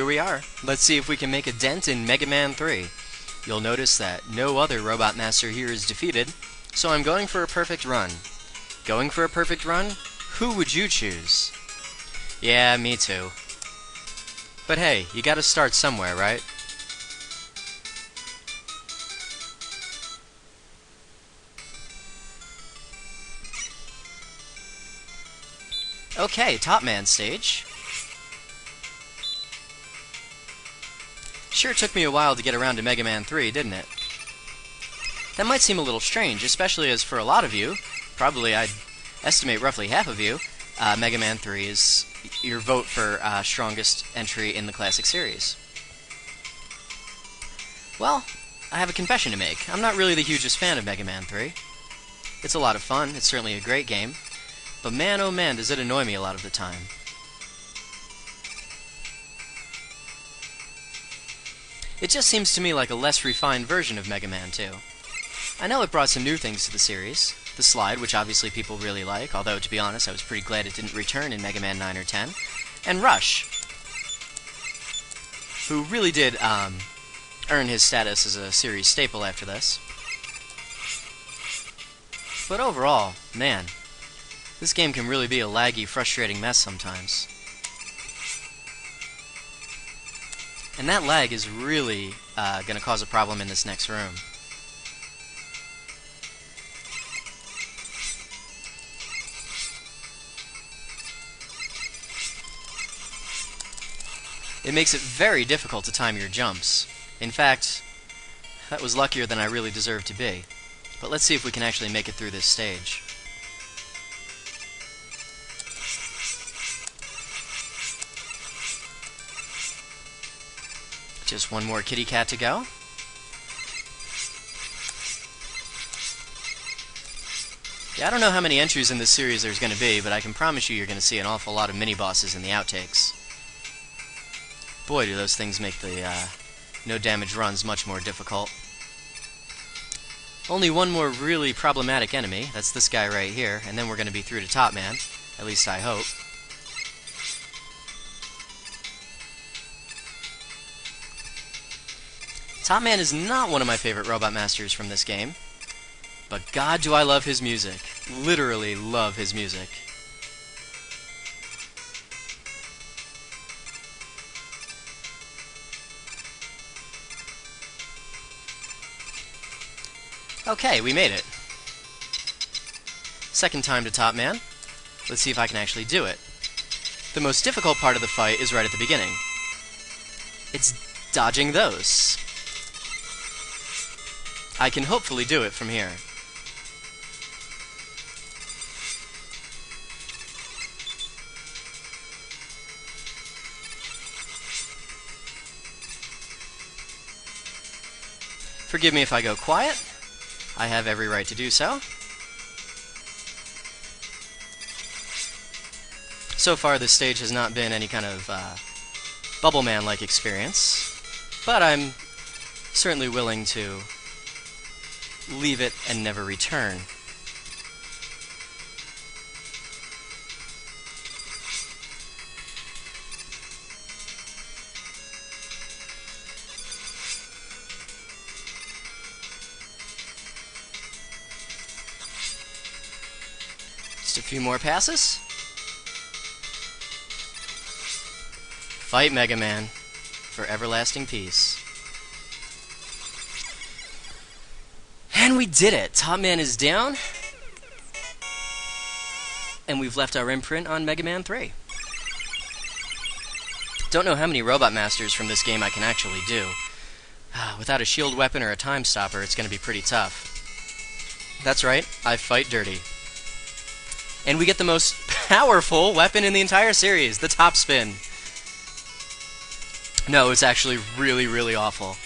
we are. Let's see if we can make a dent in Mega Man 3. You'll notice that no other Robot Master here is defeated, so I'm going for a perfect run. Going for a perfect run? Who would you choose? Yeah, me too. But hey, you gotta start somewhere, right? Okay, Top Man stage. Sure took me a while to get around to Mega Man 3, didn't it? That might seem a little strange, especially as for a lot of you, probably I'd estimate roughly half of you, Mega Man 3 is your vote for strongest entry in the classic series. Well, I have a confession to make. I'm not really the hugest fan of Mega Man 3. It's a lot of fun, it's certainly a great game, but man oh man does it annoy me a lot of the time. It just seems to me like a less refined version of Mega Man 2. I know it brought some new things to the series. The slide, which obviously people really like, although to be honest I was pretty glad it didn't return in Mega Man 9 or 10. And Rush, who really did earn his status as a series staple after this. But overall, man, this game can really be a laggy, frustrating mess sometimes. And that lag is really going to cause a problem in this next room. It makes it very difficult to time your jumps. In fact, that was luckier than I really deserved to be. But let's see if we can actually make it through this stage. Just one more kitty cat to go. Yeah, I don't know how many entries in this series there's going to be, but I can promise you you're going to see an awful lot of mini-bosses in the outtakes. Boy, do those things make the no-damage runs much more difficult. Only one more really problematic enemy, that's this guy right here, and then we're going to be through to Top Man. At least I hope. Top Man is not one of my favorite Robot Masters from this game, but God do I love his music. Literally love his music. Okay, we made it. Second time to Top Man. Let's see if I can actually do it. The most difficult part of the fight is right at the beginning. It's dodging those. I can hopefully do it from here. Forgive me if I go quiet. I have every right to do so. So far, this stage has not been any kind of Bubble Man-like experience, but I'm certainly willing to leave it and never return. Just a few more passes. Fight Mega Man for everlasting peace. And we did it! Top Man is down. And we've left our imprint on Mega Man 3. Don't know how many Robot Masters from this game I can actually do. Without a shield weapon or a time stopper, it's going to be pretty tough. That's right, I fight dirty. And we get the most powerful weapon in the entire series, the top spin. No, it's actually really, really awful.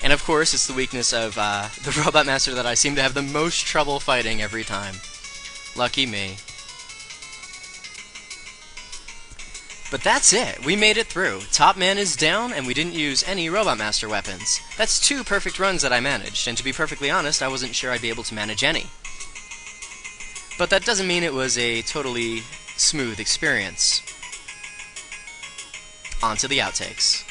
And of course, it's the weakness of the Robot Master that I seem to have the most trouble fighting every time. Lucky me. But that's it. We made it through. Top Man is down, and we didn't use any Robot Master weapons. That's 2 perfect runs that I managed, and to be perfectly honest, I wasn't sure I'd be able to manage any. But that doesn't mean it was a totally smooth experience. On to the outtakes.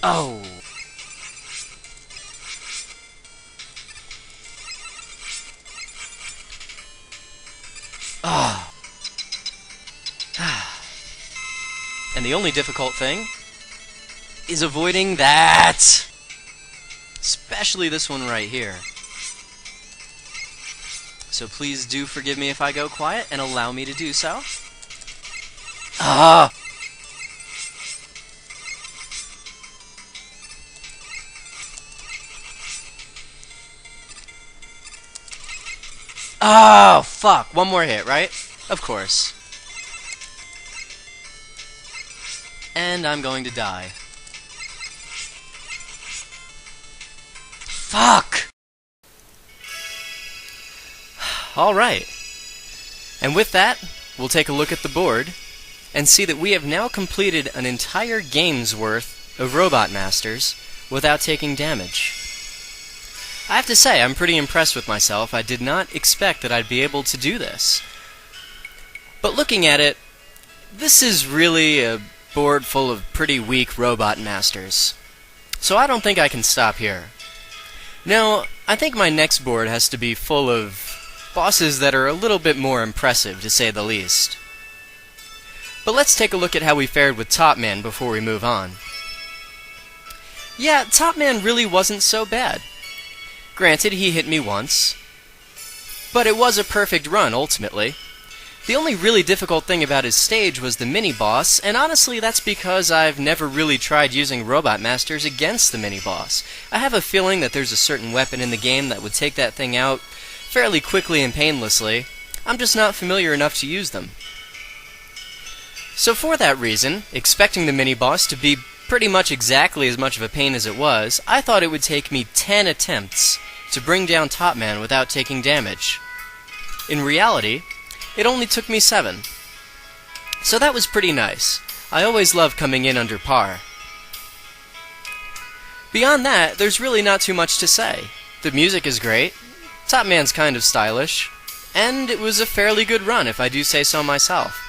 Oh! Ah! And the only difficult thing is avoiding that! Especially this one right here. So please do forgive me if I go quiet and allow me to do so. Ah! Oh, fuck. One more hit, right? Of course. And I'm going to die. Fuck! Alright. And with that, we'll take a look at the board and see that we have now completed an entire game's worth of Robot Masters without taking damage. I have to say, I'm pretty impressed with myself. I did not expect that I'd be able to do this. But looking at it, this is really a board full of pretty weak Robot Masters. So I don't think I can stop here. No, I think my next board has to be full of bosses that are a little bit more impressive, to say the least. But let's take a look at how we fared with Top Man before we move on. Yeah, Top Man really wasn't so bad. Granted, he hit me once, but it was a perfect run, ultimately. The only really difficult thing about his stage was the mini-boss, and honestly that's because I've never really tried using Robot Masters against the mini-boss. I have a feeling that there's a certain weapon in the game that would take that thing out fairly quickly and painlessly. I'm just not familiar enough to use them. So for that reason, expecting the mini-boss to be pretty much exactly as much of a pain as it was, I thought it would take me 10 attempts to bring down Top Man without taking damage. In reality, it only took me 7. So that was pretty nice. I always love coming in under par. Beyond that, there's really not too much to say. The music is great, Top Man's kind of stylish, and it was a fairly good run if I do say so myself.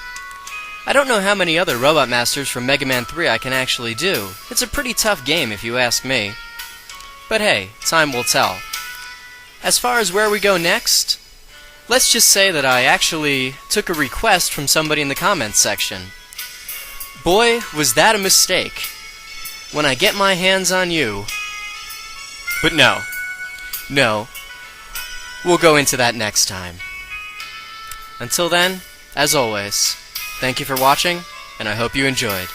I don't know how many other Robot Masters from Mega Man 3 I can actually do. It's a pretty tough game if you ask me. But hey, time will tell. As far as where we go next, let's just say that I actually took a request from somebody in the comments section. Boy, was that a mistake. When I get my hands on you... But no. We'll go into that next time. Until then, as always, thank you for watching, and I hope you enjoyed.